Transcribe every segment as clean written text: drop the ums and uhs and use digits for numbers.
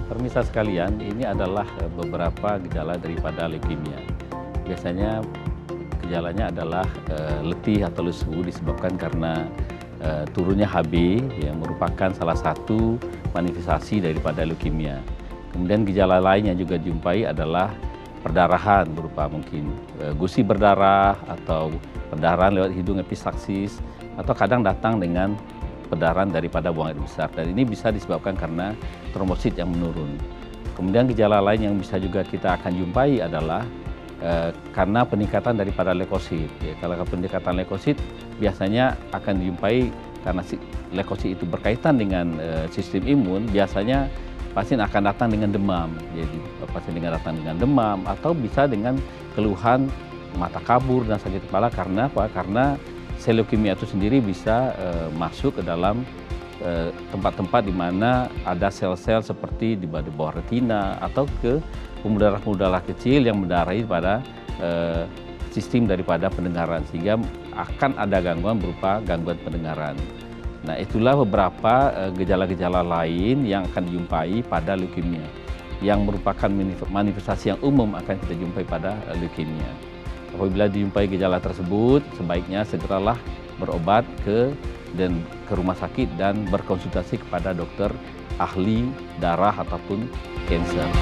Pemirsa sekalian, ini adalah beberapa gejala daripada leukemia. Biasanya gejalanya adalah letih atau lesu disebabkan karena turunnya HB yang merupakan salah satu manifestasi daripada leukemia. Kemudian gejala lain yang juga dijumpai adalah perdarahan berupa mungkin gusi berdarah atau perdarahan lewat hidung epistaksis atau kadang datang dengan perdarahan daripada buang air besar, dan ini bisa disebabkan karena trombosit yang menurun. Kemudian gejala lain yang bisa juga kita akan jumpai adalah karena peningkatan daripada leukosit. Ya, kalau peningkatan leukosit biasanya akan dijumpai karena leukosit itu berkaitan dengan sistem imun, biasanya pasien akan datang dengan demam. Jadi pasien datang dengan demam atau bisa dengan keluhan mata kabur dan sakit kepala karena apa? Karena sel leukemia itu sendiri bisa masuk ke dalam tempat-tempat di mana ada sel-sel seperti di bawah retina atau ke pembuluh darah kecil yang mendarahi pada sistem daripada pendengaran, sehingga akan ada gangguan berupa gangguan pendengaran. Nah, itulah beberapa gejala-gejala lain yang akan dijumpai pada leukemia, yang merupakan manifestasi yang umum akan kita jumpai pada leukemia. Apabila dijumpai gejala tersebut, sebaiknya segeralah berobat ke rumah sakit dan berkonsultasi kepada dokter ahli darah ataupun kanker.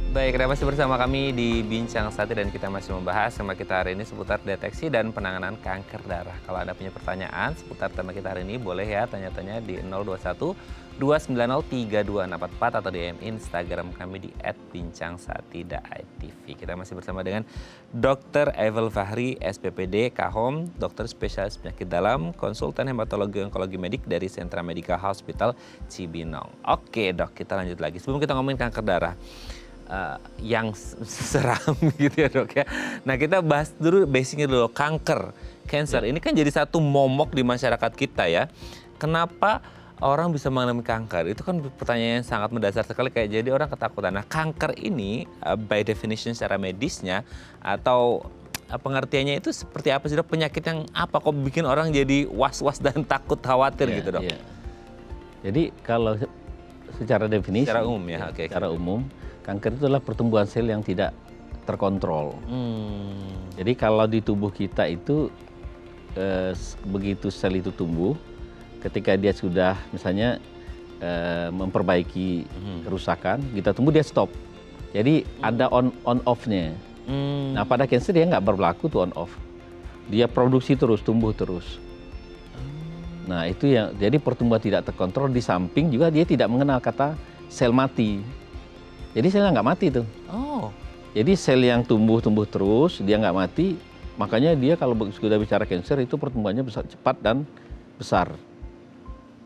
Baik, Anda masih bersama kami di Bincang Sate dan kita masih membahas tema kita hari ini seputar deteksi dan penanganan kanker darah. Kalau Anda punya pertanyaan seputar tema kita hari ini, boleh ya tanya-tanya di 021 290 3244 atau DM Instagram kami di @bincangSate.tv. Kita masih bersama dengan Dr. Evel Fahri, SPPD, Kahom, dokter spesialis penyakit dalam, konsultan hematologi onkologi medik dari Sentra Medical Hospital Cibinong. Oke dok, kita lanjut lagi. Sebelum kita ngomongin kanker darah, yang seram gitu ya dok ya. Nah kita bahas dulu basicnya dulu, kanker, cancer. Ini kan jadi satu momok di masyarakat kita ya. Kenapa orang bisa mengalami kanker? Itu kan pertanyaan yang sangat mendasar sekali, kayak jadi orang ketakutan. Nah kanker ini by definition secara medisnya atau pengertiannya itu seperti apa sih dok? Penyakit yang apa kok bikin orang jadi was-was dan takut khawatir gitu dok? Jadi kalau secara definisi, secara umum ya, secara umum, kanker itu adalah pertumbuhan sel yang tidak terkontrol. Jadi kalau di tubuh kita itu begitu sel itu tumbuh, ketika dia sudah misalnya memperbaiki kerusakan, kita tunggu dia stop. Jadi ada on off-nya. Nah pada kanker dia nggak berlaku tuh on off. Dia produksi terus, tumbuh terus. Nah itu yang jadi pertumbuhan tidak terkontrol, di samping juga dia tidak mengenal kata sel mati. Jadi selnya nggak mati tuh. Jadi sel yang tumbuh terus, dia nggak mati. Makanya dia kalau sudah bicara kanker itu pertumbuhannya besar, cepat dan besar.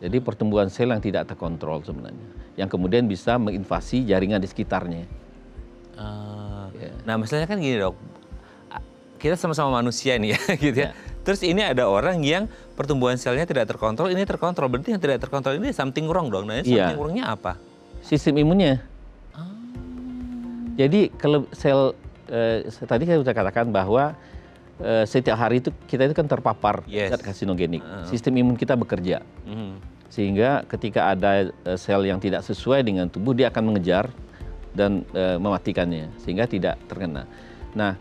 Jadi pertumbuhan sel yang tidak terkontrol sebenarnya, yang kemudian bisa menginvasi jaringan di sekitarnya. Nah masalahnya kan gini dok, kita sama-sama manusia nih ya gitu ya. Terus ini ada orang yang pertumbuhan selnya tidak terkontrol, ini terkontrol. Berarti yang tidak terkontrol ini something wrong dong. Nah ini something wrongnya apa? Sistem imunnya. Jadi kalau sel, tadi saya sudah katakan bahwa setiap hari itu kita itu kan terpapar zat karsinogenik. Sistem imun kita bekerja. Sehingga ketika ada sel yang tidak sesuai dengan tubuh, dia akan mengejar dan mematikannya sehingga tidak terkena. Nah,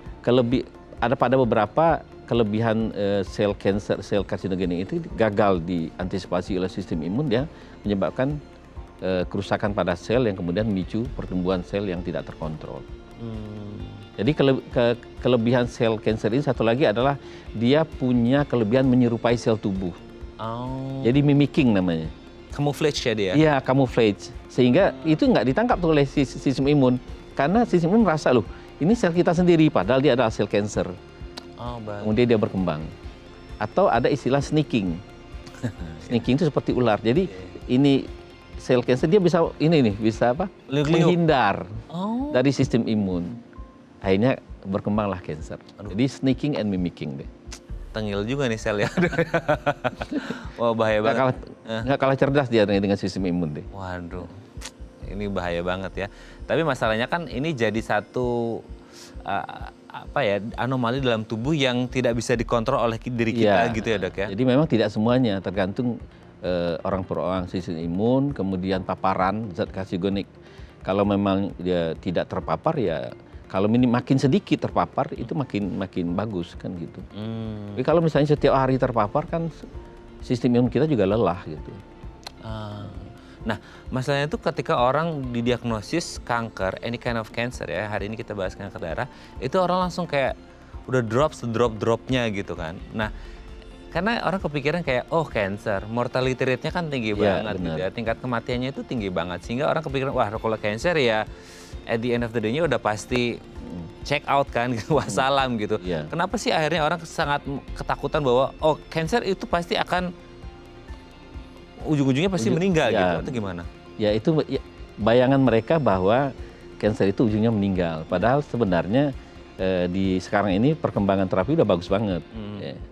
ada pada beberapa kelebihan sel kanker, sel karsinogenik itu gagal diantisipasi oleh sistem imun, dia menyebabkan kerusakan pada sel yang kemudian memicu pertumbuhan sel yang tidak terkontrol. Jadi kelebihan sel kanker ini satu lagi adalah dia punya kelebihan menyerupai sel tubuh. Jadi mimicking namanya. Camouflage ya dia? Iya, camouflage. Sehingga itu nggak ditangkap oleh sistem imun. Karena sistem imun merasa, loh ini sel kita sendiri, padahal dia adalah sel kanker. Kemudian dia berkembang. Atau ada istilah sneaking. Sneaking itu seperti ular. Jadi ini sel kanker dia bisa menghindar dari sistem imun. Akhirnya berkembanglah kanker. Jadi sneaking and mimicking deh. Tengil juga nih sel ya. Wah bahaya banget. Nggak kalah cerdas dia dengan sistem imun deh. Waduh, ini bahaya banget ya. Tapi masalahnya kan ini jadi satu anomali dalam tubuh yang tidak bisa dikontrol oleh diri kita gitu ya dok ya. Jadi memang tidak semuanya, tergantung orang sistem imun, kemudian paparan zat karsiogenik. Kalau memang dia tidak terpapar ya, kalau makin sedikit terpapar itu makin bagus kan gitu. Tapi kalau misalnya setiap hari terpapar kan sistem imun kita juga lelah gitu. Nah, masalahnya itu ketika orang didiagnosis kanker, any kind of cancer ya, hari ini kita bahas kanker darah, itu orang langsung kayak udah drop-dropnya gitu kan. Nah, karena orang kepikiran kayak, oh cancer, mortality rate-nya kan tinggi banget gitu ya, tingkat kematiannya itu tinggi banget. Sehingga orang kepikiran, wah kalau cancer ya at the end of the day-nya udah pasti check out kan, wassalam gitu. Kenapa sih akhirnya orang sangat ketakutan bahwa, oh cancer itu pasti akan ujung-ujungnya pasti meninggal gitu, atau gimana? Ya itu bayangan mereka bahwa kanker itu ujungnya meninggal. Padahal sebenarnya di sekarang ini perkembangan terapi udah bagus banget.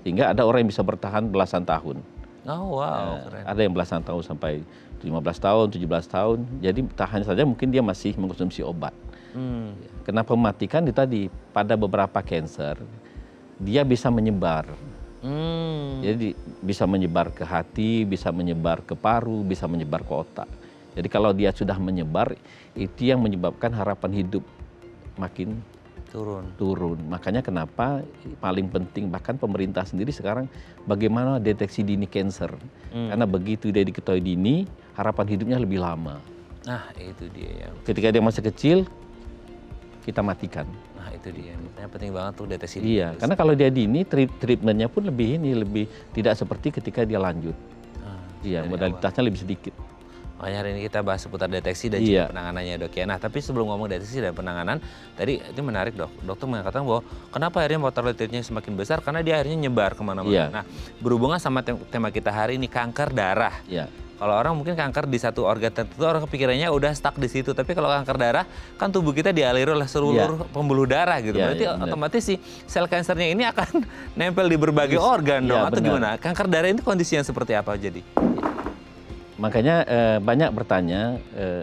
Sehingga ada orang yang bisa bertahan belasan tahun. Oh wow, keren. Ada yang belasan tahun sampai 15 tahun, 17 tahun. Jadi tahan saja mungkin dia masih mengkonsumsi obat. Kenapa mematikan itu tadi, pada beberapa kanker dia bisa menyebar. Jadi bisa menyebar ke hati, bisa menyebar ke paru, bisa menyebar ke otak. Jadi kalau dia sudah menyebar, itu yang menyebabkan harapan hidup makin turun. Makanya kenapa paling penting, bahkan pemerintah sendiri sekarang bagaimana deteksi dini kanker. Karena begitu dia diketahui dini, harapan hidupnya lebih lama. Nah itu dia ya. Ketika dia masih kecil, kita matikan. Nah itu dia, makanya penting banget tuh deteksi dini. Iya, karena kalau dia dini, treatmentnya pun lebih tidak seperti ketika dia lanjut. Iya, modalitasnya lebih sedikit. Makanya hari ini kita bahas seputar deteksi dan juga penanganannya dok ya. Nah tapi sebelum ngomong deteksi dan penanganan, tadi itu menarik dok. Dokter mengatakan bahwa kenapa akhirnya mortality rate-nya semakin besar, karena dia akhirnya nyebar kemana-mana. Nah berhubungan sama tema kita hari ini, kanker darah. Kalau orang mungkin kanker di satu organ tertentu, orang kepikirannya udah stuck di situ. Tapi kalau kanker darah, kan tubuh kita dialiri oleh seluruh pembuluh darah gitu. Berarti otomatis si sel kansernya ini akan nempel di berbagai organ dong. Atau gimana? Kanker darah ini kondisi yang seperti apa jadi? Makanya banyak bertanya,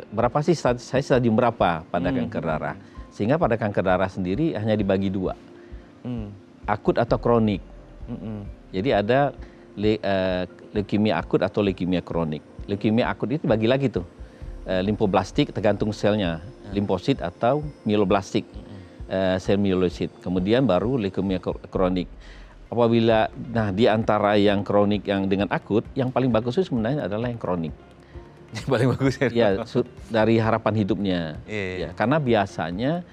berapa sih saya stadium berapa pada kanker darah? Sehingga pada kanker darah sendiri hanya dibagi dua, akut atau kronik. Jadi ada leukemia akut atau leukemia kronik. Leukemia akut itu bagi lagi tuh, limfoblastik tergantung selnya, limfosit atau mieloblastik, sel mielosit. Kemudian baru leukemia kronik. Apabila, di antara yang kronik yang dengan akut, yang paling bagus itu sebenarnya adalah yang kronik. Yang paling bagus ya? Dari harapan hidupnya. Ya, karena biasanya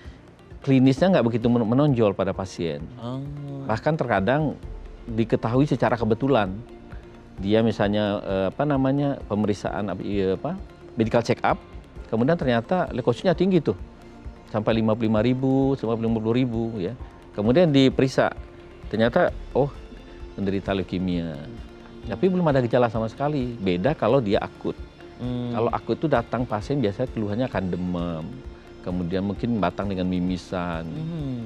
klinisnya nggak begitu menonjol pada pasien. Bahkan terkadang diketahui secara kebetulan. Dia misalnya pemeriksaan medical check up, kemudian ternyata leukositnya tinggi tuh, sampai 55.000, sampai 50.000 ya. Kemudian diperiksa, ternyata menderita leukemia. Tapi belum ada gejala sama sekali. Beda kalau dia akut. Kalau akut itu datang pasien biasanya keluhannya akan demam, kemudian mungkin batang dengan mimisan,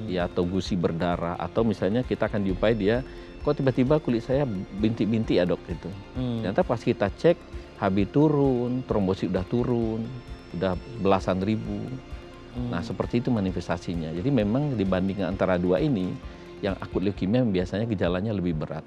ya atau gusi berdarah, atau misalnya kita akan diupai dia, kok tiba-tiba kulit saya bintik-bintik ya dok itu. Ternyata pas kita cek HB turun, trombosit udah turun, udah belasan ribu. Nah seperti itu manifestasinya. Jadi memang dibandingkan antara dua ini, yang akut leukemia biasanya gejalanya lebih berat.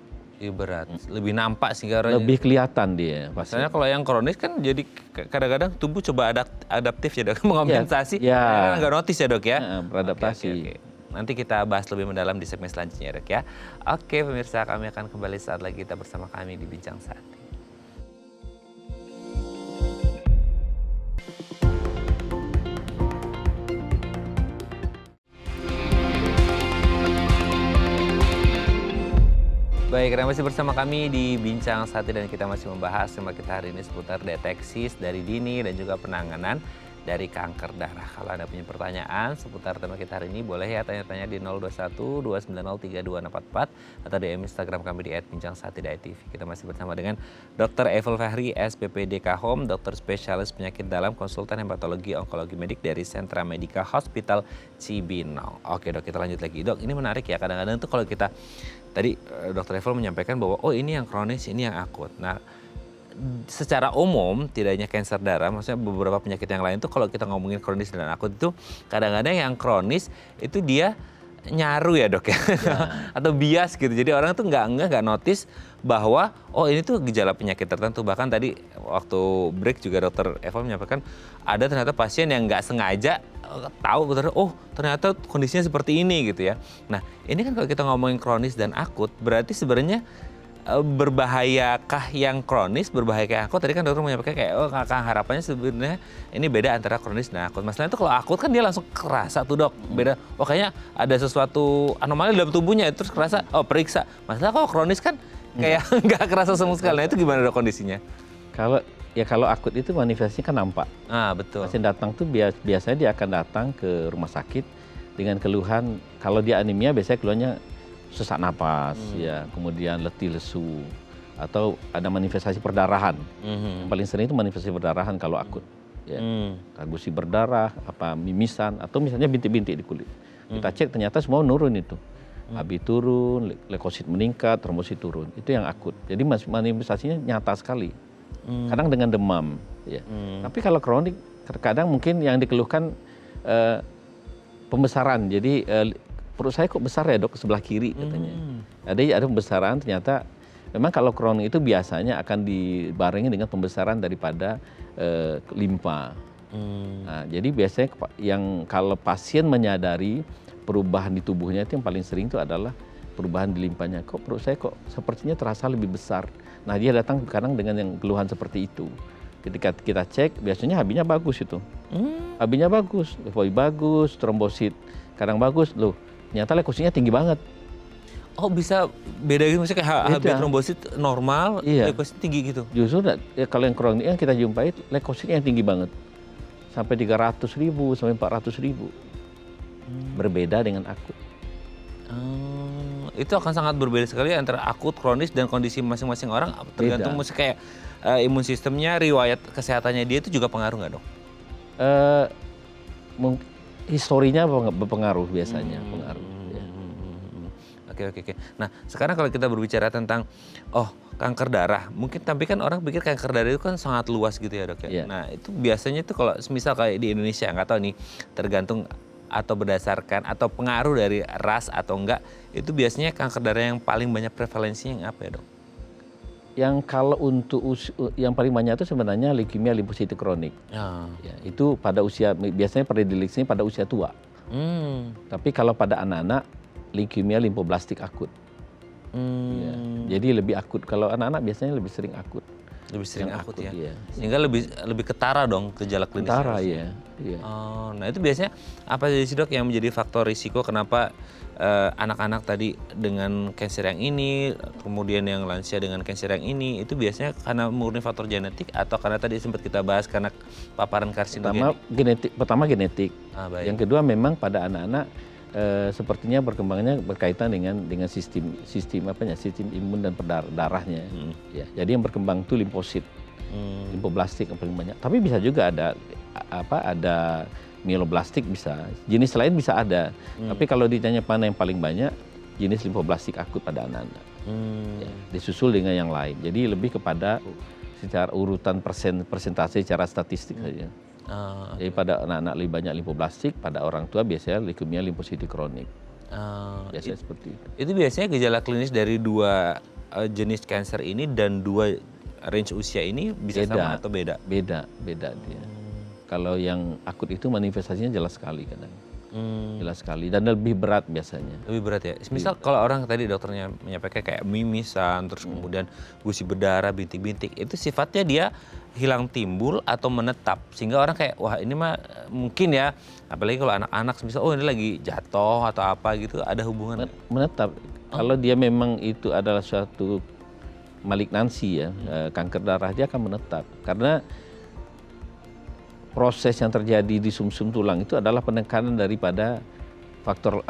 Lebih nampak sehingga lebih kelihatan dia. Pasalnya kalau yang kronis kan jadi kadang-kadang tubuh coba adaptif ya dok, mengompensasi. Nggak notice ya dok ya. Beradaptasi. Oke. Nanti kita bahas lebih mendalam di segmen selanjutnya dok ya. Oke pemirsa, kami akan kembali saat lagi kita bersama kami di Bincang Sati. Baik, masih bersama kami di Bincang Sati dan kita masih membahas tema kita hari ini seputar deteksi dari dini dan juga penanganan dari kanker darah. Kalau Anda punya pertanyaan seputar tema kita hari ini, boleh ya tanya-tanya di 021 290 3244 atau DM Instagram kami di @bincangSati.tv. Kita masih bersama dengan Dr. Eiffel Fahri, SPPD Kahom, dokter spesialis penyakit dalam, konsultan hematologi onkologi medik dari Sentra Medica Hospital Cibinong. Oke dok, kita lanjut lagi. Dok, ini menarik ya, kadang-kadang tuh kalau kita, tadi Dr. Eiffel menyampaikan bahwa ini yang kronis, ini yang akut. Nah, secara umum tidak hanya kanker darah, maksudnya beberapa penyakit yang lain tuh kalau kita ngomongin kronis dan akut itu kadang-kadang yang kronis itu dia nyaru ya dok ya, atau bias gitu. Jadi orang tuh nggak notice bahwa oh ini tuh gejala penyakit tertentu. Bahkan tadi waktu break juga dokter Eva menyampaikan ada ternyata pasien yang nggak sengaja tahu oh ternyata kondisinya seperti ini gitu ya. Nah ini kan kalau kita ngomongin kronis dan akut berarti sebenarnya berbahayakah yang kronis, berbahayakah yang akut? Tadi kan dokter menyampaikan kayak oh harapannya sebenarnya ini beda antara kronis dan akut. Masalahnya itu kalau akut kan dia langsung kerasa tuh dok, beda. Oh kayaknya ada sesuatu anomali dalam tubuhnya terus kerasa, oh periksa. Masalah kalau kronis kan kayak nggak kerasa sama sekali. Nah itu gimana dok kondisinya? Kalau akut itu manifestasinya kan nampak. Betul. Pasien datang tuh biasanya dia akan datang ke rumah sakit dengan keluhan. Kalau dia anemia biasanya keluhannya sesak napas, ya, kemudian letih lesu, atau ada manifestasi perdarahan. Yang paling sering itu manifestasi perdarahan kalau akut. Ya. Gusi berdarah, mimisan, atau misalnya bintik-bintik di kulit. Kita cek ternyata semua nurun itu. AB turun, leukosit meningkat, trombosit turun. Itu yang akut. Jadi manifestasinya nyata sekali. Kadang dengan demam. Ya. Tapi kalau kronik, terkadang mungkin yang dikeluhkan pembesaran. Jadi perut saya kok besar ya dok, sebelah kiri katanya. Ada pembesaran, ternyata memang kalau kronik itu biasanya akan dibarengi dengan pembesaran daripada limpa. Nah, jadi biasanya yang kalau pasien menyadari perubahan di tubuhnya itu yang paling sering itu adalah perubahan di limpanya. Kok perut saya kok sepertinya terasa lebih besar. Nah dia datang kadang dengan yang keluhan seperti itu. Ketika kita cek biasanya HB-nya bagus itu. HB-nya bagus, LeVoi bagus, trombosit kadang bagus. Loh ternyata leukositnya tinggi banget. Oh bisa beda gitu, maksudnya kayak HB trombosit normal, leukosit tinggi gitu? Justru kalau yang kronik yang kita jumpai leukositnya yang tinggi banget. Sampai 300.000 sampai 400.000. Berbeda dengan akut. Itu akan sangat berbeda sekali antara akut, kronis, dan kondisi masing-masing orang. Tergantung mesti kayak imun sistemnya, riwayat kesehatannya dia itu juga pengaruh nggak dok? Historinya berpengaruh biasanya, pengaruh. Ya. Oke. Nah sekarang kalau kita berbicara tentang kanker darah, mungkin tapi kan orang pikir kanker darah itu kan sangat luas gitu ya dok ya. Nah itu biasanya tuh kalau misal kayak di Indonesia nggak tahu nih, tergantung atau berdasarkan atau pengaruh dari ras atau enggak, itu biasanya kanker darah yang paling banyak prevalensinya yang apa ya dok? Yang kalau untuk yang paling banyak itu sebenarnya leukemia limfositik kronik. Ya, itu pada usia biasanya predileksinya pada usia tua. Tapi kalau pada anak-anak leukemia limfoblastik akut. Ya, jadi lebih akut. Kalau anak-anak biasanya lebih sering akut. Lebih sering akut ya. Iya. Sehingga lebih ketara dong gejala klinisnya. Ketara ya. Iya. Nah itu biasanya apa sih dok yang menjadi faktor risiko kenapa anak-anak tadi dengan kanker yang ini, kemudian yang lansia dengan kanker yang ini, itu biasanya karena murni faktor genetik atau karena tadi sempat kita bahas karena paparan karsinogenik? Pertama genetik. Baik. Yang kedua memang pada anak-anak sepertinya berkembangnya berkaitan dengan sistem imun dan darahnya. Ya, jadi yang berkembang itu limfosit, limfoblastik yang paling banyak. Tapi bisa juga ada mieloblastik bisa, jenis lain bisa ada. Tapi kalau ditanya mana yang paling banyak, jenis limfoblastik akut pada anak-anak. Ya, disusul dengan yang lain. Jadi lebih kepada secara urutan persentase secara statistik saja. Jadi pada anak-anak lebih banyak limfoblastik, pada orang tua biasanya leukemia limfositik kronik. Biasanya seperti itu. Itu biasanya gejala klinis dari dua jenis kanker ini dan dua range usia ini bisa sama atau beda? Beda dia. Kalau yang akut itu manifestasinya jelas sekali kadang. Jelas sekali dan lebih berat biasanya. Lebih berat ya. Misal kalau orang tadi dokternya menyampaikan kayak mimisan, terus kemudian gusi berdarah, bintik-bintik, itu sifatnya dia hilang timbul atau menetap sehingga orang kayak wah ini mah mungkin ya, apalagi kalau anak-anak misal ini lagi jatuh atau apa gitu, ada hubungan menetap. Kalau dia memang itu adalah suatu malignansi ya, kanker darah, dia akan menetap karena proses yang terjadi di sumsum tulang itu adalah penekanan daripada faktor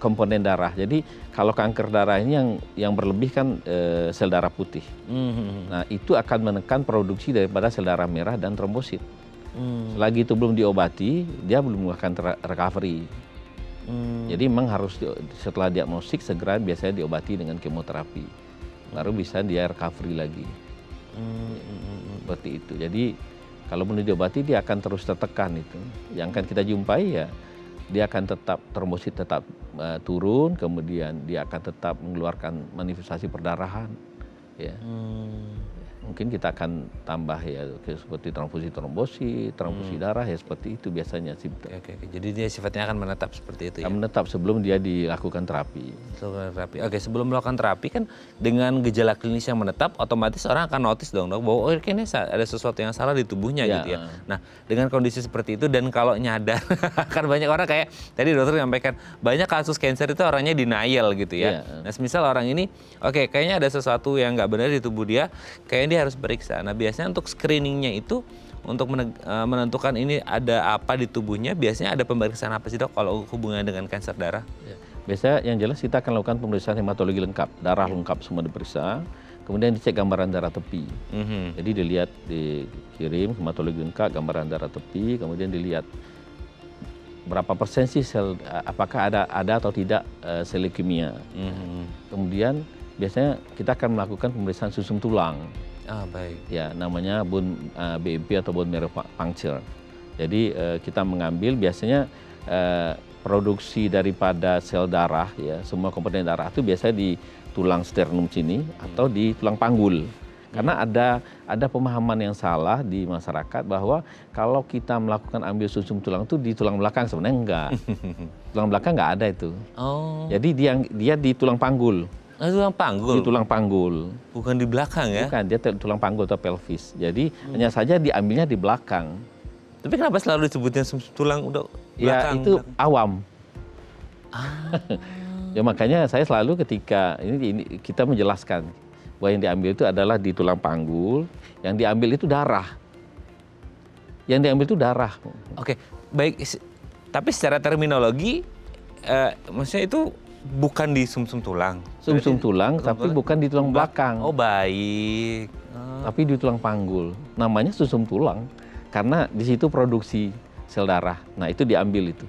komponen darah. Jadi kalau kanker darah ini yang berlebih kan sel darah putih. Nah itu akan menekan produksi daripada sel darah merah dan trombosit. Selagi itu belum diobati, dia belum akan recovery. Jadi memang harus setelah diagnostik segera biasanya diobati dengan kemoterapi. Baru bisa dia recovery lagi. Seperti itu. Jadi kalau belum diobati dia akan terus tertekan itu. Yang akan kita jumpai ya dia akan tetap trombosit tetap turun, kemudian dia akan tetap mengeluarkan manifestasi perdarahan. Ya. Mungkin kita akan tambah ya seperti transfusi trombosit, transfusi darah ya seperti itu biasanya simptom. Oke. Jadi dia sifatnya akan menetap seperti itu ya? Akan menetap sebelum dia dilakukan terapi. Oke, sebelum melakukan terapi kan dengan gejala klinis yang menetap, otomatis orang akan notice dong dok bahwa kayaknya ada sesuatu yang salah di tubuhnya gitu ya. Nah dengan kondisi seperti itu dan kalau nyadar, kan banyak orang kayak tadi dokter menyampaikan banyak kasus cancer itu orangnya denial gitu ya. Nah misal orang ini, kayaknya ada sesuatu yang nggak benar di tubuh dia, kayaknya dia harus periksa. Nah biasanya untuk screeningnya itu untuk menentukan ini ada apa di tubuhnya, biasanya ada pemeriksaan apa sih dok kalau hubungannya dengan kanker darah? Biasanya yang jelas kita akan lakukan pemeriksaan hematologi lengkap, darah lengkap semua diperiksa, kemudian dicek gambaran darah tepi. Jadi dilihat, dikirim hematologi lengkap, gambaran darah tepi, kemudian dilihat berapa persen sih sel, apakah ada atau tidak sel leukemia. Kemudian biasanya kita akan melakukan pemeriksaan sumsum tulang. Baik. Ya, namanya BMP atau bone marrow puncture. Jadi kita mengambil biasanya produksi daripada sel darah ya, semua komponen darah itu biasanya di tulang sternum sini atau di tulang panggul. Karena ada pemahaman yang salah di masyarakat bahwa kalau kita melakukan ambil sumsum tulang itu di tulang belakang, sebenarnya enggak. Tulang belakang enggak ada itu. Jadi dia di tulang panggul. Tulang panggul? Di tulang panggul. Bukan di belakang ya? Bukan, dia tulang panggul atau pelvis. Jadi hanya saja diambilnya di belakang. Tapi kenapa selalu disebutnya tulang udah belakang? Ya itu awam. Ya makanya saya selalu ketika ini kita menjelaskan bahwa yang diambil itu adalah di tulang panggul, yang diambil itu darah. Yang diambil itu darah. Oke, baik. Tapi secara terminologi, maksudnya itu bukan di sumsum tulang. Sumsum tulang, tapi bukan di tulang belakang. Oh baik. Tapi di tulang panggul. Namanya sumsum tulang karena di situ produksi sel darah. Nah itu diambil itu.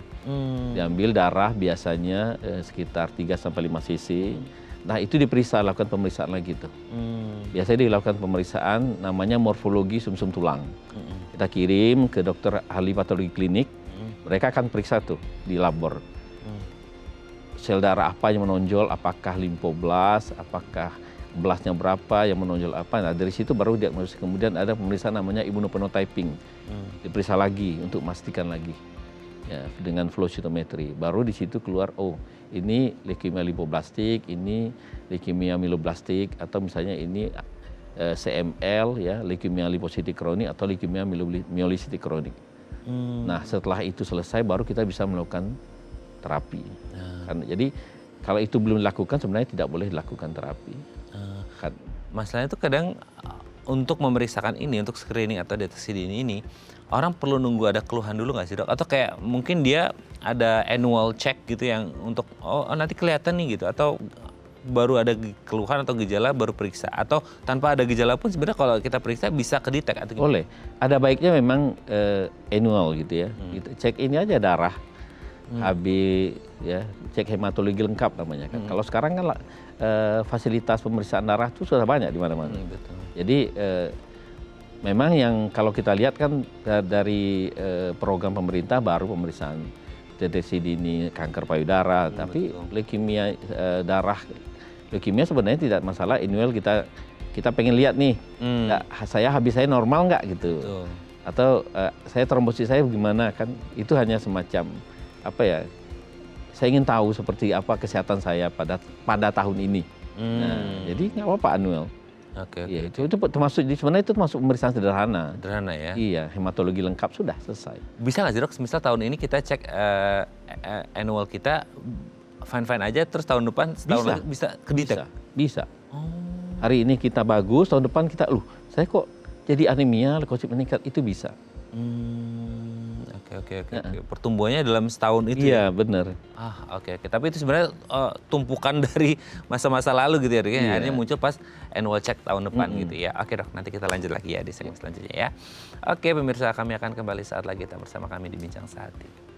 Diambil darah biasanya sekitar 3-5 cc. Nah itu diperiksa, lakukan pemeriksaan lagi tuh. Biasanya dilakukan pemeriksaan namanya morfologi sumsum tulang. Kita kirim ke dokter ahli patologi klinik. Mereka akan periksa tuh di labor. Sel darah apa yang menonjol, apakah limfoblast, apakah blastnya berapa, yang menonjol apa. Nah dari situ baru diagnosis. Kemudian ada pemeriksaan namanya immunophenotyping. Diperiksa lagi untuk memastikan lagi ya, dengan flow cytometry. Baru di situ keluar, oh ini leukemia limfoblastik, ini leukemia myeloblastik, atau misalnya ini CML ya, leukemia limfositik kronik atau leukemia myelositik kronik. Nah setelah itu selesai baru kita bisa melakukan terapi. Jadi kalau itu belum dilakukan sebenarnya tidak boleh dilakukan terapi. Masalahnya itu kadang untuk memeriksakan ini, untuk screening atau deteksi dini ini, orang perlu nunggu ada keluhan dulu nggak sih dok? Atau kayak mungkin dia ada annual check gitu yang untuk nanti kelihatan nih gitu, atau baru ada keluhan atau gejala baru periksa, atau tanpa ada gejala pun sebenarnya kalau kita periksa bisa kedetek atau gimana? Boleh. Ada baiknya memang annual gitu ya. Cek ini aja darah. HB ya, cek hematologi lengkap namanya kan. Kalau sekarang kan fasilitas pemeriksaan darah itu sudah banyak di mana-mana. Jadi memang yang kalau kita lihat kan dari program pemerintah baru pemeriksaan deteksi dini kanker payudara, tapi leukemia darah, leukemia sebenarnya tidak masalah. Annual kita pengen lihat nih, habis saya normal nggak gitu, atau saya trombosit saya gimana kan? Itu hanya semacam apa ya, saya ingin tahu seperti apa kesehatan saya pada tahun ini. Nah, jadi nggak apa-apa annual. Ya, itu termasuk sebenarnya itu termasuk pemeriksaan sederhana. Sederhana ya? Iya, hematologi lengkap sudah selesai. Bisa nggak sih dok, misal tahun ini kita cek annual kita fine-fine aja, terus tahun depan setahun lagi bisa kedetek? Bisa. Hari ini kita bagus, tahun depan kita, saya kok jadi anemia, leukosit meningkat, itu bisa. Oke. Pertumbuhannya dalam setahun itu. Iya, benar. Oke. Tapi itu sebenarnya tumpukan dari masa-masa lalu gitu ya, dok. Akhirnya muncul pas annual check tahun depan gitu ya. Oke dok, nanti kita lanjut lagi ya di segmen selanjutnya ya. Oke pemirsa, kami akan kembali saat lagi tetap bersama kami di Bincang Sehati.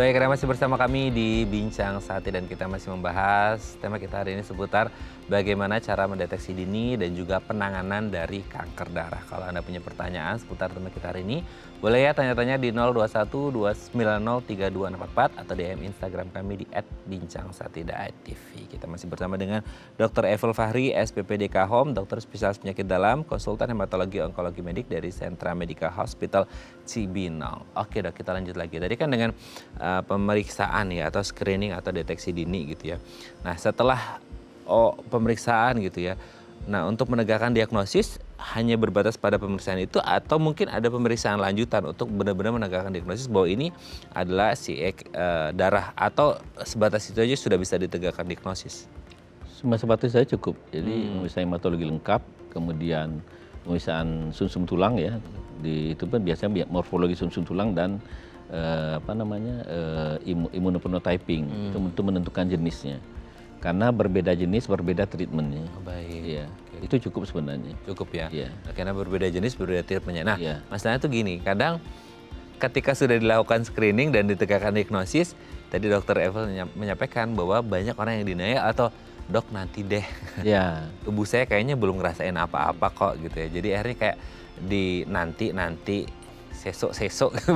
Baik, Anda masih bersama kami di Bincang Sati dan kita masih membahas tema kita hari ini seputar bagaimana cara mendeteksi dini dan juga penanganan dari kanker darah. Kalau Anda punya pertanyaan seputar tema kita hari ini, boleh ya tanya-tanya di 021-290-3244 atau DM Instagram kami di @bincangSati.tv. Kita masih bersama dengan Dr. Evel Fahri, SPPD Kahom, dokter spesialis penyakit dalam, konsultan hematologi onkologi medik dari Sentra Medica Hospital Cibinong. Oke dok, kita lanjut lagi. Tadi kan dengan pemeriksaan ya atau screening atau deteksi dini gitu ya. Nah setelah pemeriksaan gitu ya. Nah untuk menegakkan diagnosis hanya berbatas pada pemeriksaan itu atau mungkin ada pemeriksaan lanjutan untuk benar-benar menegakkan diagnosis bahwa ini adalah darah atau sebatas itu aja sudah bisa ditegakkan diagnosis. Sebatas saya cukup. Jadi pemeriksaan hematologi lengkap, kemudian pemeriksaan sumsum tulang ya. Itu pun biasanya morfologi sumsum tulang dan immunophenotyping untuk menentukan jenisnya. Karena berbeda jenis, berbeda treatmentnya. Oh, baik. Iya, itu cukup sebenarnya. Cukup ya. Iya. Karena berbeda jenis, berbeda treatmentnya. Nah, Iya. masalahnya tuh gini, kadang ketika sudah dilakukan screening dan ditegakkan diagnosis, tadi dokter Evel menyampaikan bahwa banyak orang yang denial atau dok nanti deh. Ya. Tubuh saya kayaknya belum ngerasain apa-apa kok gitu ya. Jadi akhirnya kayak di nanti sesok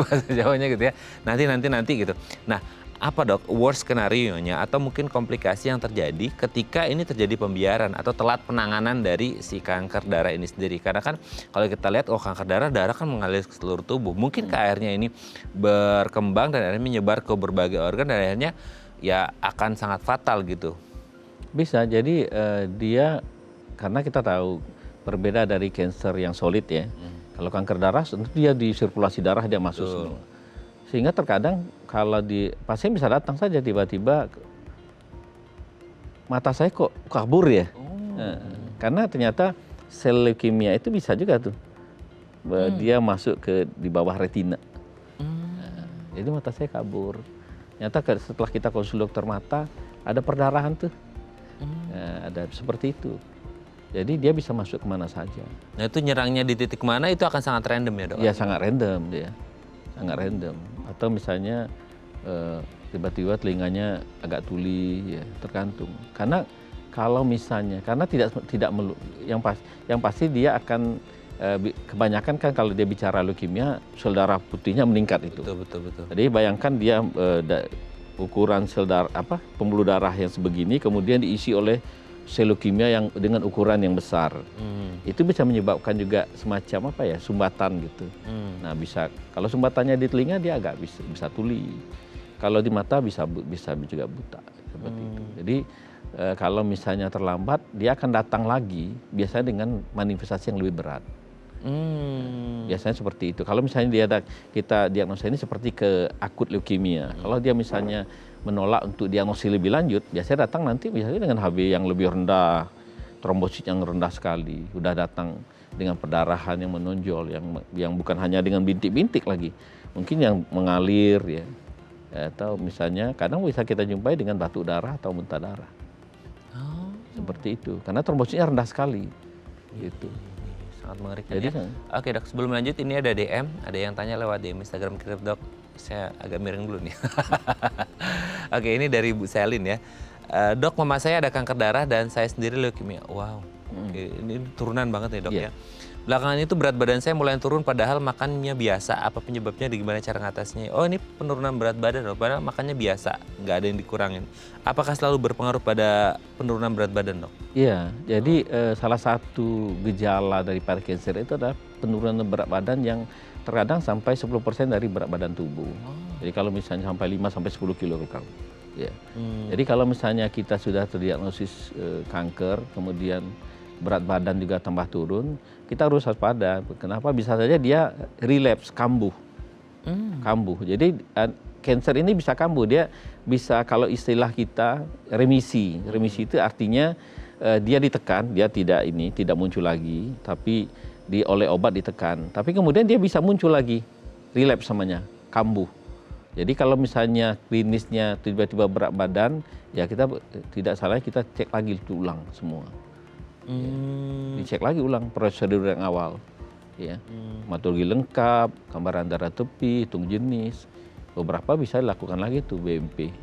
bahasa Jawanya gitu ya. Nanti gitu. Nah, apa dok worst skenario-nya atau mungkin komplikasi yang terjadi ketika ini terjadi pembiaran atau telat penanganan dari si kanker darah ini sendiri? Karena kan kalau kita lihat kanker darah kan mengalir ke seluruh tubuh. Mungkin akhirnya ini berkembang dan akhirnya menyebar ke berbagai organ dan akhirnya ya akan sangat fatal gitu. Bisa, jadi dia karena kita tahu berbeda dari kanker yang solid ya. Kalau kanker darah tentu dia di sirkulasi darah dia masuk semua. Sehingga terkadang kalau pasien bisa datang saja tiba-tiba mata saya kok kabur ya. Karena ternyata sel leukemia itu bisa juga tuh. Dia masuk di bawah retina. Jadi mata saya kabur. Ternyata setelah kita konsul dokter mata ada perdarahan tuh. Ada seperti itu. Jadi dia bisa masuk kemana saja. Nah itu nyerangnya di titik mana itu akan sangat random ya dok? Ya sangat random dia, sangat random. Atau misalnya tiba-tiba telinganya agak tuli, ya tergantung. Karena kalau misalnya, karena yang pasti dia akan kebanyakan kan kalau dia bicara leukemia, sel darah putihnya meningkat itu. Betul. Jadi bayangkan dia ukuran sel darah pembuluh darah yang sebegini, kemudian diisi oleh sel leukemia yang dengan ukuran yang besar. Itu bisa menyebabkan juga semacam sumbatan gitu. Nah bisa kalau sumbatannya di telinga dia agak bisa tuli. Kalau di mata bisa juga buta seperti itu. Jadi kalau misalnya terlambat dia akan datang lagi biasanya dengan manifestasi yang lebih berat. Biasanya seperti itu. Kalau misalnya kita diagnosa ini seperti ke akut leukemia. Kalau dia misalnya menolak untuk diagnosis lebih lanjut, biasanya datang nanti misalnya dengan HB yang lebih rendah, trombosit yang rendah sekali, udah datang dengan perdarahan yang menonjol, yang bukan hanya dengan bintik-bintik lagi, mungkin yang mengalir ya, atau misalnya kadang bisa kita jumpai dengan batuk darah atau muntah darah, seperti itu, karena trombositnya rendah sekali, gitu. Sangat mengerikan Jadi, ya. Oke dok, sebelum lanjut ini ada DM, ada yang tanya lewat DM Instagram kita dok. Saya agak miring dulu nih. Oke, ini dari Bu Selin ya. Dok, mama saya ada kanker darah dan saya sendiri leukemia. Wow. Oke, ini turunan banget nih dok ya. Belakangan itu berat badan saya mulai turun padahal makannya biasa. Apa penyebabnya, gimana cara ngatasinya? Oh ini penurunan berat badan dok, padahal makannya biasa, nggak ada yang dikurangin. Apakah selalu berpengaruh pada penurunan berat badan dok? Iya, jadi salah satu gejala daripada kanker itu adalah penurunan berat badan yang terkadang sampai 10% dari berat badan tubuh. Jadi kalau misalnya sampai 5-10 kilogram. Ya. Jadi kalau misalnya kita sudah terdiagnosis kanker, kemudian berat badan juga tambah turun, kita harus waspada. Kenapa? Bisa saja dia relapse, kambuh. Kambuh. Jadi kanker ini bisa kambuh. Dia bisa, kalau istilah kita, remisi. Remisi itu artinya dia ditekan, dia tidak muncul lagi, tapi oleh obat ditekan. Tapi kemudian dia bisa muncul lagi, relapse namanya, kambuh. Jadi kalau misalnya klinisnya tiba-tiba berat badan, ya kita tidak salah kita cek lagi ulang semua. Dicek lagi ulang prosedur yang awal. Ya. Hematologi lengkap, gambaran darah tepi, hitung jenis. beberapa bisa dilakukan lagi tuh BMP,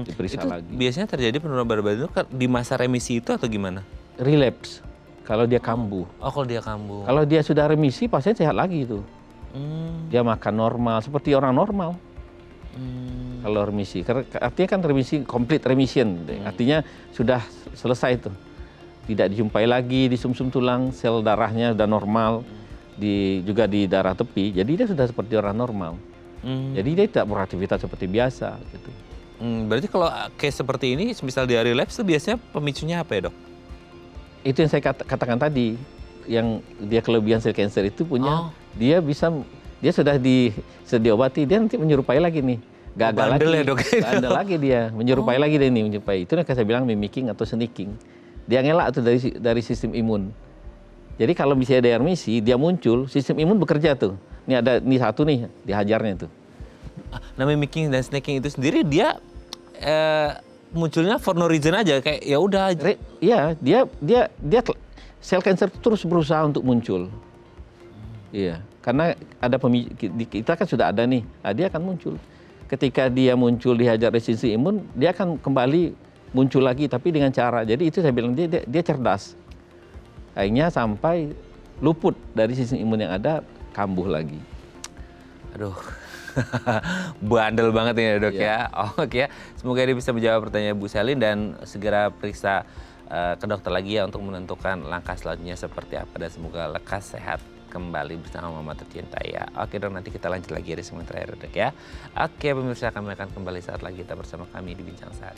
diperiksa Itu lagi. biasanya terjadi penurunan berat badan itu di masa remisi itu atau gimana? Relapse, kalau dia kambuh. Oh, kalau dia kambuh. Kalau dia sudah remisi, pasien sehat lagi itu. Hmm, Dia makan normal, seperti orang normal. Kalau remisi, artinya kan remisi, complete remission. Artinya sudah selesai itu. Tidak dijumpai lagi di sumsum tulang, sel darahnya sudah normal, juga di darah tepi. Jadi dia sudah seperti orang normal. Jadi dia tidak beraktivitas seperti biasa. Gitu. Berarti kalau case seperti ini, misal dia relapse itu biasanya pemicunya apa ya, Dok? Itu yang saya katakan tadi, yang dia kelebihan sel cancer itu punya, dia sudah diobati, dia nanti menyerupai lagi nih. Gagal lagi, ya, Dok? bandel lagi dia, menyerupai lagi dia nih, menyerupai. Itu yang saya bilang mimicking atau sneaking. Dia ngelak tuh dari sistem imun. Jadi kalau misalnya ada remisi, dia muncul, sistem imun bekerja tuh. Ini satu nih, dihajarnya tuh. Nah, mimicking dan sneaking itu sendiri dia munculnya for no reason aja, kayak ya udah. Iya, dia sel cancer terus berusaha untuk muncul. Iya, karena ada kita kan sudah ada nih, dia akan muncul. Ketika dia muncul dihajar resistensi imun, dia akan kembali muncul lagi, tapi dengan cara. Jadi itu saya bilang dia cerdas. Akhirnya sampai luput dari sistem imun yang ada, kambuh lagi. Aduh, bandel banget ini, Dok ya. Oke, semoga dia bisa menjawab pertanyaan Bu Selin dan segera periksa ke dokter lagi ya untuk menentukan langkah selanjutnya seperti apa, dan semoga lekas sehat kembali bersama Mama tercinta ya. Oke, Dok, nanti kita lanjut lagi di segmen terakhir, Dok ya. Oke, pemirsa, kami akan kembali saat lagi kita bersama kami di Bincang Sehat.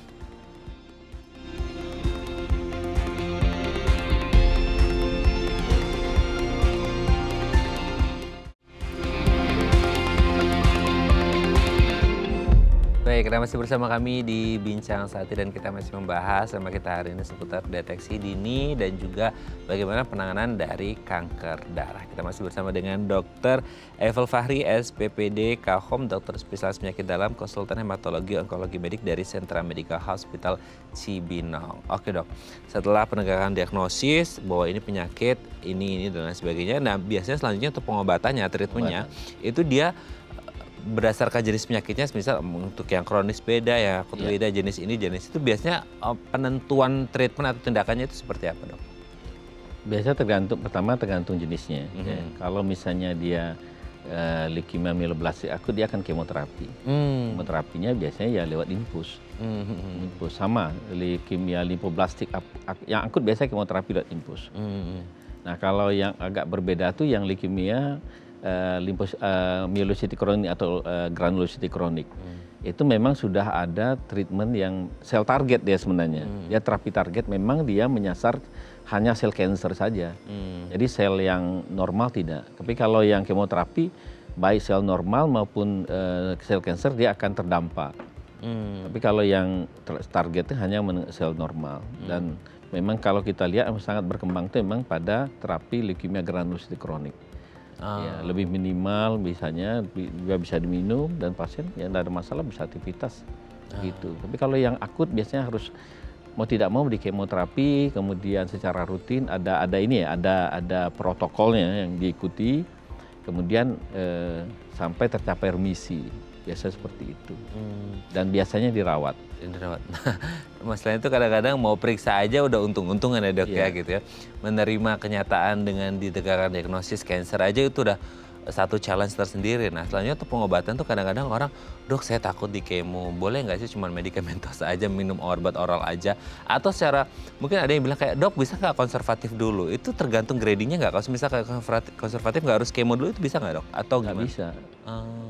Baik, kita masih bersama kami di Bincang Sehat dan kita masih membahas sama kita hari ini seputar deteksi dini dan juga bagaimana penanganan dari kanker darah. Kita masih bersama dengan Dr. Evel Fahri, SPPD Kahom, dokter spesialis penyakit dalam, konsultan hematologi onkologi medik dari Sentra Medical Hospital Cibinong. Oke, Dok, setelah penegakan diagnosis bahwa ini penyakit ini dan lain sebagainya, nah biasanya selanjutnya untuk pengobatannya, treatmentnya, itu dia berdasarkan jenis penyakitnya, misal untuk yang kronis beda, yang akut beda, jenis ini, jenis itu, biasanya penentuan treatment atau tindakannya itu seperti apa, Dok? Biasanya tergantung jenisnya. Ya. Kalau misalnya dia leukemia mieloblastik akut, dia akan kemoterapi. Kemoterapinya biasanya ya lewat infus. Infus sama leukemia limfoblastik yang akut biasanya kemoterapi lewat infus. Nah, kalau yang agak berbeda tuh yang leukemia myelocytic kronik atau granulocytic kronik. Itu memang sudah ada treatment yang sel target dia sebenarnya. Dia terapi target, memang dia menyasar hanya sel cancer saja. Jadi sel yang normal tidak. Tapi kalau yang kemoterapi, baik sel normal maupun sel cancer dia akan terdampak. Tapi kalau yang target itu hanya sel normal. Dan memang kalau kita lihat sangat berkembang itu memang pada terapi leukemia granulocytic kronik. Ya, lebih minimal biasanya juga bisa diminum dan pasien ya tidak ada masalah, bisa aktivitas gitu. Tapi kalau yang akut biasanya harus mau tidak mau di kemoterapi, kemudian secara rutin ada protokolnya yang diikuti, kemudian sampai tercapai remisi. Biasa seperti itu. Dan biasanya dirawat. Masalahnya itu kadang-kadang mau periksa aja udah untung-untungan ya, Dok, ya gitu ya. Menerima kenyataan dengan ditegakkan diagnosis cancer aja itu udah satu challenge tersendiri. Nah, selanjutnya untuk pengobatan tuh kadang-kadang orang, Dok, saya takut di kemo, boleh nggak sih cuma medikamentos aja, minum obat oral aja? Atau secara, mungkin ada yang bilang kayak, Dok, bisa nggak konservatif dulu? Itu tergantung gradingnya nggak? Kalau misalnya kayak konservatif nggak harus kemo dulu, itu bisa nggak, Dok? Atau gimana? Nggak bisa.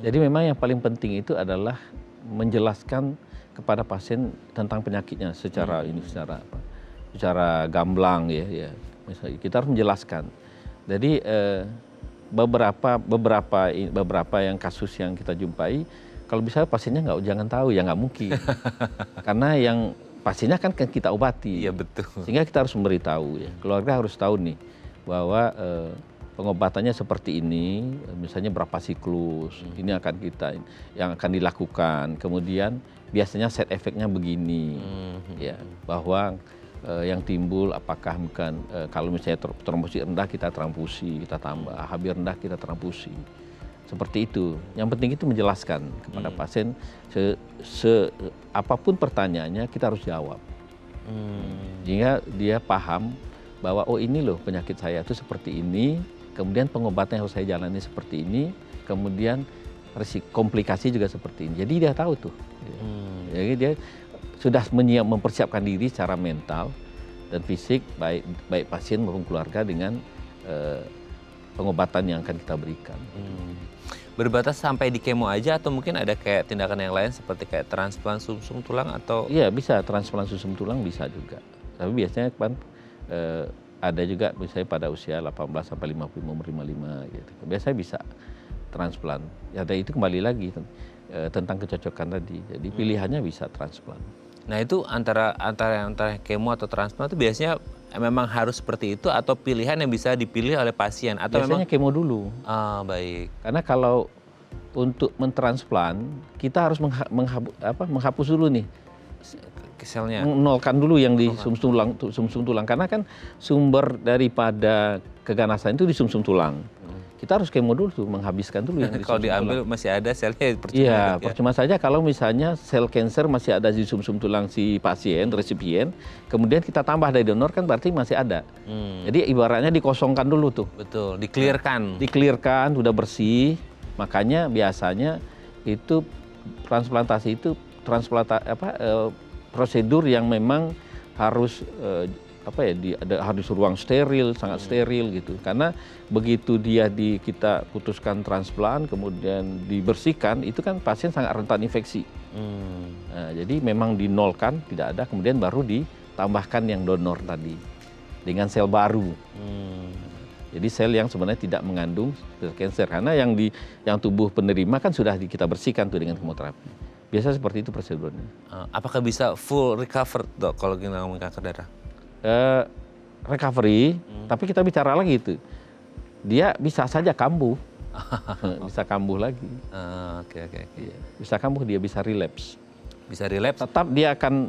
Jadi memang yang paling penting itu adalah menjelaskan kepada pasien tentang penyakitnya secara secara gamblang ya. Misalnya kita harus menjelaskan. Jadi beberapa yang kasus yang kita jumpai, kalau bisa pasiennya jangan tahu ya, nggak mungkin. Karena yang pasiennya kan kita obati. Iya, betul. Sehingga kita harus memberitahu ya. Keluarga harus tahu nih bahwa pengobatannya seperti ini, misalnya berapa siklus, ini yang akan dilakukan. Kemudian biasanya side effect-nya begini, ya, bahwa yang timbul apakah bukan kalau misalnya trombosit rendah kita transfusi, kita tambah, HB rendah kita transfusi, Seperti itu. Yang penting itu menjelaskan kepada pasien apapun pertanyaannya kita harus jawab. Sehingga dia paham bahwa oh ini loh penyakit saya itu seperti ini, kemudian pengobatan yang harus saya jalani seperti ini, kemudian komplikasi juga seperti ini. Jadi dia tahu tuh. Jadi dia sudah mempersiapkan diri secara mental dan fisik baik pasien maupun keluarga dengan pengobatan yang akan kita berikan. Berbatas sampai di kemo aja atau mungkin ada kayak tindakan yang lain seperti kayak transplant sumsum tulang atau? Iya bisa, transplant sumsum tulang bisa juga. Tapi biasanya kan ada juga misalnya pada usia 18 sampai 55, umur 55 gitu. Biasanya bisa transplant. Ya itu kembali lagi tentang kecocokan tadi. Jadi pilihannya bisa transplant. Nah itu antara kemo atau transplant itu biasanya memang harus seperti itu atau pilihan yang bisa dipilih oleh pasien atau biasanya memang kemo dulu. Ah baik. Karena kalau untuk mentransplant kita harus menghapus dulu nih selnya. Menolkan dulu yang di sumsum tulang karena kan sumber daripada keganasan itu di sumsum tulang. Kita harus kemo dulu tuh, menghabiskan dulu yang di kalau diambil tulang. Masih ada selnya percuma. Iya, percuma saja kalau misalnya sel kanker masih ada di sumsum tulang si pasien, resipien, kemudian kita tambah dari donor kan berarti masih ada. Jadi ibaratnya dikosongkan dulu tuh. Betul, di-clearkan. Di-clearkan, sudah bersih. Makanya biasanya itu transplantasi itu prosedur yang memang harus harus ruang steril, sangat steril gitu. Karena begitu kita putuskan transplant, kemudian dibersihkan, itu kan pasien sangat rentan infeksi. Nah, jadi memang dinolkan, tidak ada, kemudian baru ditambahkan yang donor tadi dengan sel baru. Jadi sel yang sebenarnya tidak mengandung sel kanker, karena yang tubuh penerima kan sudah kita bersihkan tuh dengan kemoterapi. Biasa seperti itu prosedurnya. Apakah bisa full recover dok kalau kita ngomong kanker darah? Recovery, tapi kita bicara lagi itu, dia bisa saja kambuh, bisa kambuh lagi. Oke. Bisa kambuh, dia bisa relapse. Bisa relapse. Tetap dia akan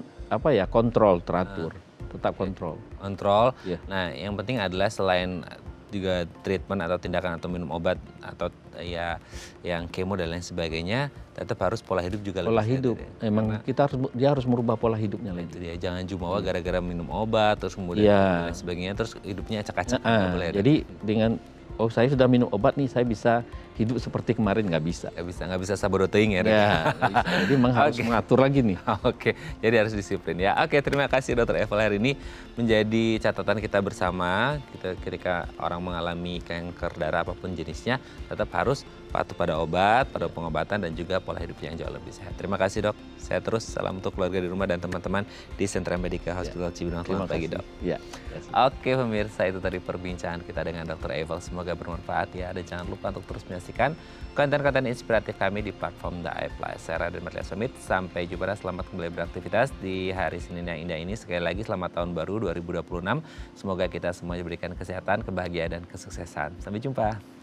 kontrol, teratur, tetap kontrol. Kontrol. Yeah. Nah, yang penting adalah selain juga treatment atau tindakan atau minum obat atau ya yang kemo dan lain sebagainya, tetap harus pola hidup juga. Pola hidup, emang dia harus merubah pola hidupnya lagi. Itu dia, jangan jumawa gara-gara minum obat terus kemudian dan lain sebagainya terus hidupnya acak-acak. Jadi dengan saya sudah minum obat nih, saya bisa hidup seperti kemarin, nggak bisa. Nggak bisa sabar teuing ya. Jadi memang harus mengatur lagi nih. Oke, jadi harus disiplin ya. Oke, terima kasih Dr. Evel hari ini menjadi catatan kita bersama. Ketika orang mengalami kanker darah apapun jenisnya, tetap harus patuh pada obat, pada pengobatan dan juga pola hidup yang jauh lebih sehat. Terima kasih dok. Sehat terus. Salam untuk keluarga di rumah dan teman-teman di Sentra Medika Hospital Cibinong. Selamat pagi dok. Ya. Oke pemirsa, itu tadi perbincangan kita dengan Dr. Evel. Semoga bermanfaat ya. Dan jangan lupa untuk terus menyaksikan konten-konten inspiratif kami di platform The iPlus. Saya Raden Marlia Somit. Sampai jumpa dan selamat kembali beraktivitas di hari Senin yang indah ini. Sekali lagi selamat tahun baru 2026. Semoga kita semua diberikan kesehatan, kebahagiaan dan kesuksesan. Sampai jumpa.